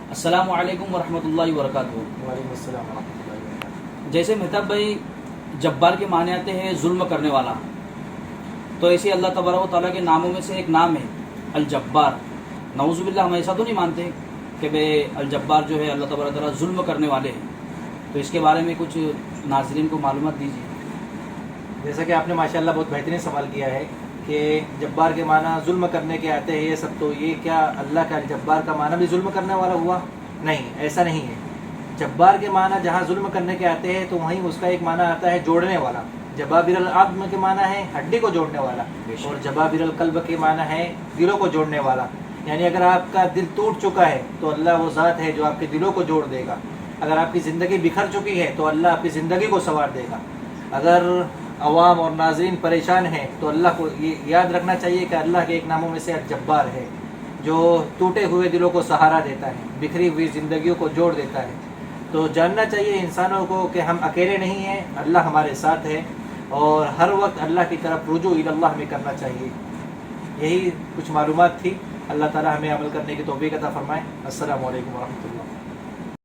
السلام علیکم ورحمۃ اللہ وبرکاتہ۔ وعلیکم السلام ورحمۃ اللہ وبرکاتہ۔ جیسے مہتاب بھائی جبار کے معنی آتے ہیں ظلم کرنے والا، تو ایسے اللہ تبارک و تعالیٰ کے ناموں میں سے ایک نام ہے الجبار۔ نعوذ باللہ ہم ایسا تو نہیں مانتے کہ بھئی الجبار جو ہے اللہ تبارک و تعالیٰ ظلم کرنے والے ہیں، تو اس کے بارے میں کچھ ناظرین کو معلومات دیجیے۔ جیسا کہ آپ نے ماشاءاللہ بہت بہترین سوال کیا ہے کہ جبار کے معنی ظلم کرنے کے آتے ہیں یہ سب، تو یہ کیا اللہ کا الجبار کا معنی بھی ظلم کرنے والا ہوا؟ نہیں، ایسا نہیں ہے۔ جبار کے معنی جہاں ظلم کرنے کے آتے ہیں تو وہیں اس کا ایک معنی آتا ہے جوڑنے والا۔ جبابر العظم کے معنی ہے ہڈی کو جوڑنے والا، اور جبابر القلب کے معنی ہے دلوں کو جوڑنے والا۔ یعنی اگر آپ کا دل ٹوٹ چکا ہے تو اللہ وہ ذات ہے جو آپ کے دلوں کو جوڑ دے گا۔ اگر آپ کی زندگی بکھر چکی ہے تو اللہ آپ کی زندگی کو سنوار دے گا۔ اگر عوام اور ناظرین پریشان ہیں تو اللہ کو یہ یاد رکھنا چاہیے کہ اللہ کے ایک ناموں میں سے الجبار ہے، جو ٹوٹے ہوئے دلوں کو سہارا دیتا ہے، بکھری ہوئی زندگیوں کو جوڑ دیتا ہے۔ تو جاننا چاہیے انسانوں کو کہ ہم اکیلے نہیں ہیں، اللہ ہمارے ساتھ ہے، اور ہر وقت اللہ کی طرف رجوع اللہ ہمیں کرنا چاہیے۔ یہی کچھ معلومات تھی۔ اللہ تعالی ہمیں عمل کرنے کی توفیق عطا فرمائے۔ السلام علیکم ورحمۃ اللہ۔